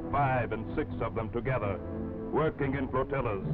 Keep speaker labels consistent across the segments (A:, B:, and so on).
A: 5 and 6 of them together, working in flotillas.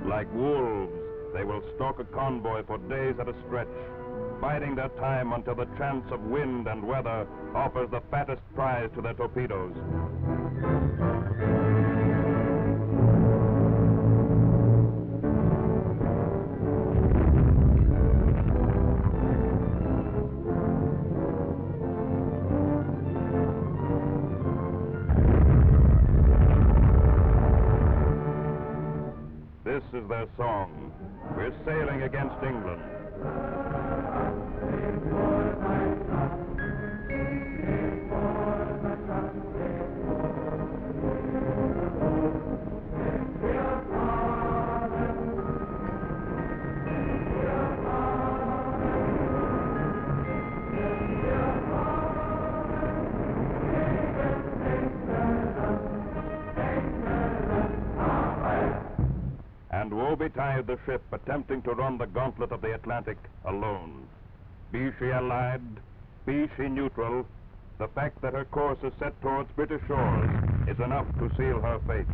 A: Like wolves, they will stalk a convoy for days at a stretch, biding their time until the chance of wind and weather offers the fattest prize to their torpedoes. This is their song. We're sailing against England. And woe betide the ship attempting to run the gauntlet of the Atlantic alone. Be she allied, be she neutral, the fact that her course is set towards British shores is enough to seal her fate.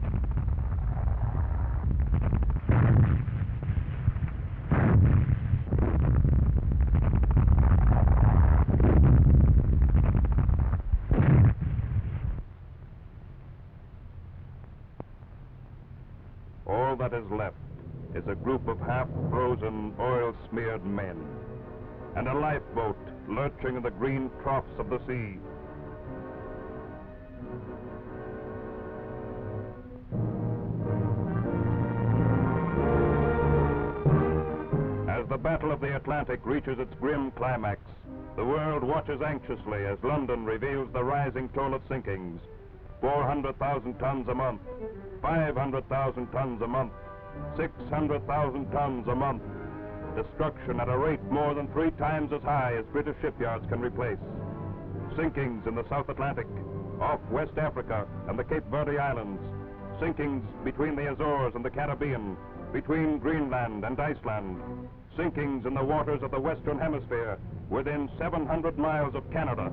A: All that is left is a group of half-frozen, oil-smeared men, and a lifeboat lurching in the green troughs of the sea. As the Battle of the Atlantic reaches its grim climax, the world watches anxiously as London reveals the rising toll of sinkings. 400,000 tons a month, 500,000 tons a month, 600,000 tons a month. Destruction at a rate more than 3 times as high as British shipyards can replace. Sinkings in the South Atlantic, off West Africa and the Cape Verde Islands. Sinkings between the Azores and the Caribbean, between Greenland and Iceland. Sinkings in the waters of the Western Hemisphere, within 700 miles of Canada.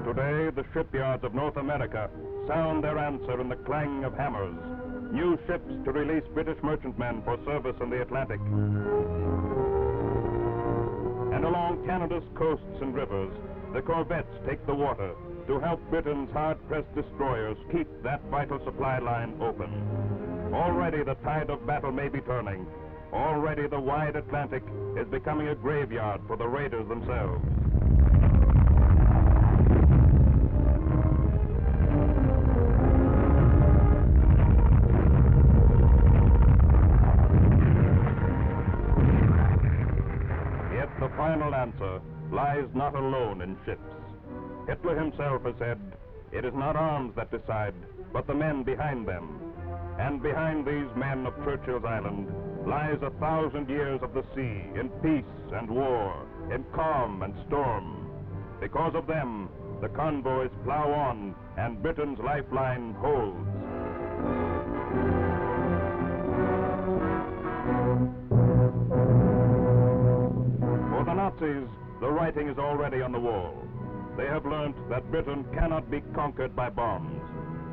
A: Today, the shipyards of North America sound their answer in the clang of hammers. New ships to release British merchantmen for service in the Atlantic. And along Canada's coasts and rivers, the corvettes take the water to help Britain's hard-pressed destroyers keep that vital supply line open. Already the tide of battle may be turning. Already the wide Atlantic is becoming a graveyard for the raiders themselves. The final answer lies not alone in ships. Hitler himself has said, it is not arms that decide, but the men behind them. And behind these men of Churchill's Island lies 1,000 years of the sea in peace and war, in calm and storm. Because of them, the convoys plow on and Britain's lifeline holds. For the Nazis, the writing is already on the wall. They have learned that Britain cannot be conquered by bombs.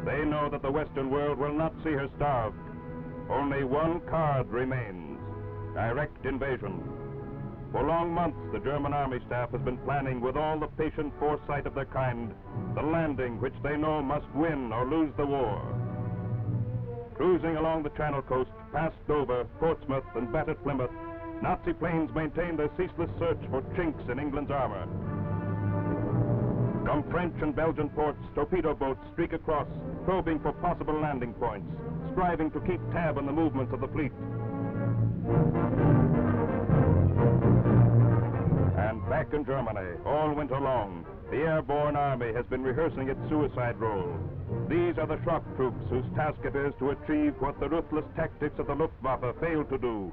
A: They know that the Western world will not see her starved. Only one card remains: direct invasion. For long months, the German army staff has been planning with all the patient foresight of their kind the landing which they know must win or lose the war. Cruising along the Channel coast, past Dover, Portsmouth, and battered Plymouth, Nazi planes maintain their ceaseless search for chinks in England's armor. From French and Belgian ports, torpedo boats streak across, probing for possible landing points, striving to keep tab on the movements of the fleet. And back in Germany, all winter long, the airborne army has been rehearsing its suicide role. These are the shock troops whose task it is to achieve what the ruthless tactics of the Luftwaffe failed to do: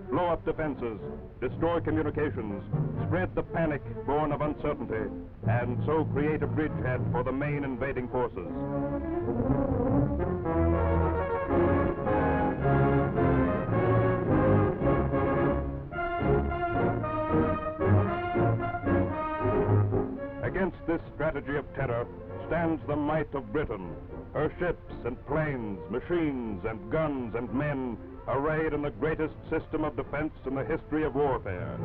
A: blow up defenses, destroy communications, spread the panic born of uncertainty, and so create a bridgehead for the main invading forces. Against this strategy of terror stands the might of Britain, her ships and planes, machines and guns and men, arrayed in the greatest system of defense in the history of warfare.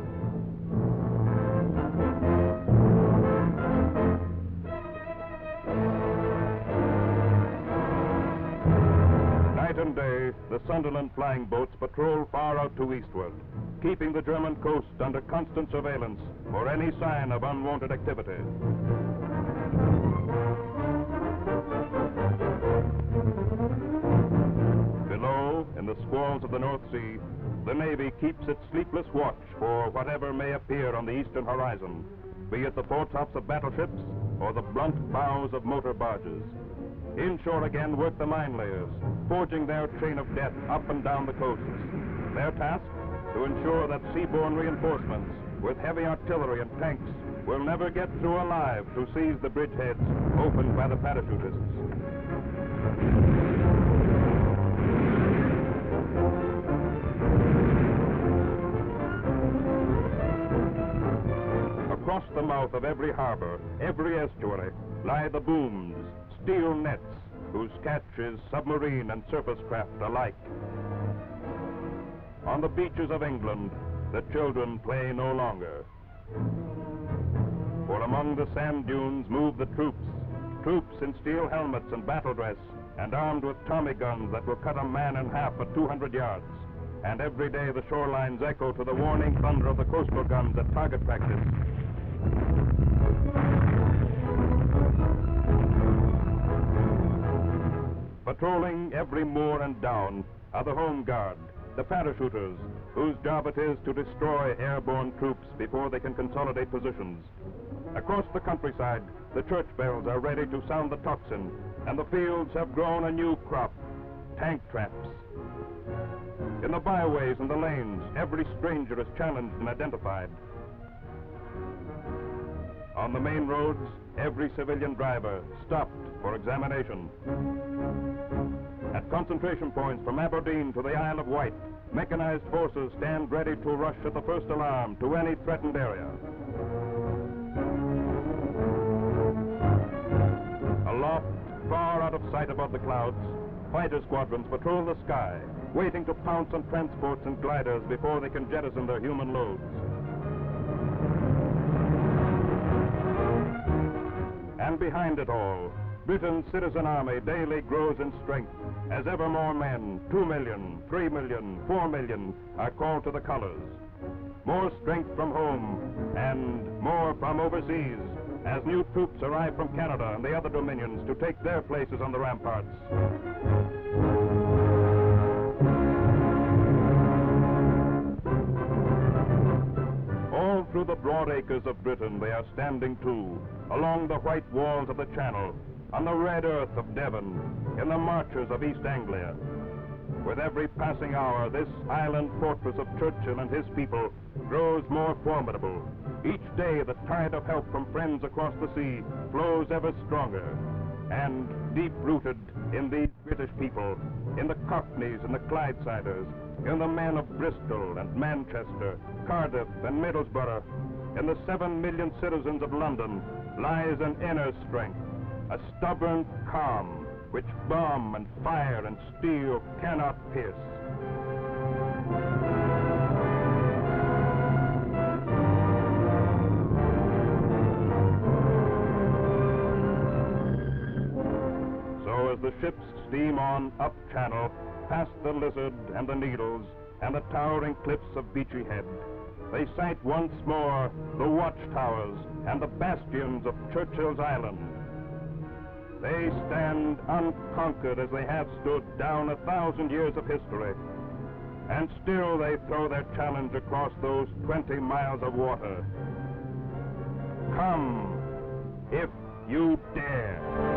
A: Night and day, the Sunderland flying boats patrol far out to eastward, keeping the German coast under constant surveillance for any sign of unwanted activity. Below, in the squalls of the North Sea, the Navy keeps its sleepless watch for whatever may appear on the eastern horizon, be it the foretops of battleships or the blunt bows of motor barges. Inshore again work the mine layers, forging their chain of death up and down the coasts. Their task? To ensure that seaborne reinforcements with heavy artillery and tanks will never get through alive to seize the bridgeheads opened by the parachutists. Across the mouth of every harbor, every estuary, lie the booms, steel nets, whose catch is submarine and surface craft alike. On the beaches of England, the children play no longer. For among the sand dunes move the troops in steel helmets and battle dress, and armed with Tommy guns that will cut a man in half at 200 yards. And every day the shorelines echo to the warning thunder of the coastal guns at target practice. Patrolling every moor and down are the Home Guard, the parachuters, whose job it is to destroy airborne troops before they can consolidate positions. Across the countryside, the church bells are ready to sound the tocsin, and the fields have grown a new crop: tank traps. In the byways and the lanes, every stranger is challenged and identified. On the main roads, every civilian driver stopped for examination. At concentration points from Aberdeen to the Isle of Wight, mechanized forces stand ready to rush at the first alarm to any threatened area. Aloft, far out of sight above the clouds, fighter squadrons patrol the sky, waiting to pounce on transports and gliders before they can jettison their human loads. And behind it all, Britain's citizen army daily grows in strength as ever more men, 2 million, 3 million, 4 million, are called to the colors. More strength from home and more from overseas as new troops arrive from Canada and the other dominions to take their places on the ramparts. All through the broad acres of Britain they are standing too, along the white walls of the Channel, on the red earth of Devon, in the marches of East Anglia. With every passing hour, this island fortress of Churchill and his people grows more formidable. Each day, the tide of help from friends across the sea flows ever stronger. And deep-rooted in these British people, in the Cockneys and the Clydesiders, in the men of Bristol and Manchester, Cardiff and Middlesbrough, in the 7 million citizens of London, lies an inner strength, a stubborn calm which bomb and fire and steel cannot pierce. So as the ships steam on up Channel, past the Lizard and the Needles and the towering cliffs of Beachy Head, they sight once more the watchtowers and the bastions of Churchill's Island. They stand unconquered as they have stood down 1,000 years of history, and still they throw their challenge across those 20 miles of water. Come, if you dare.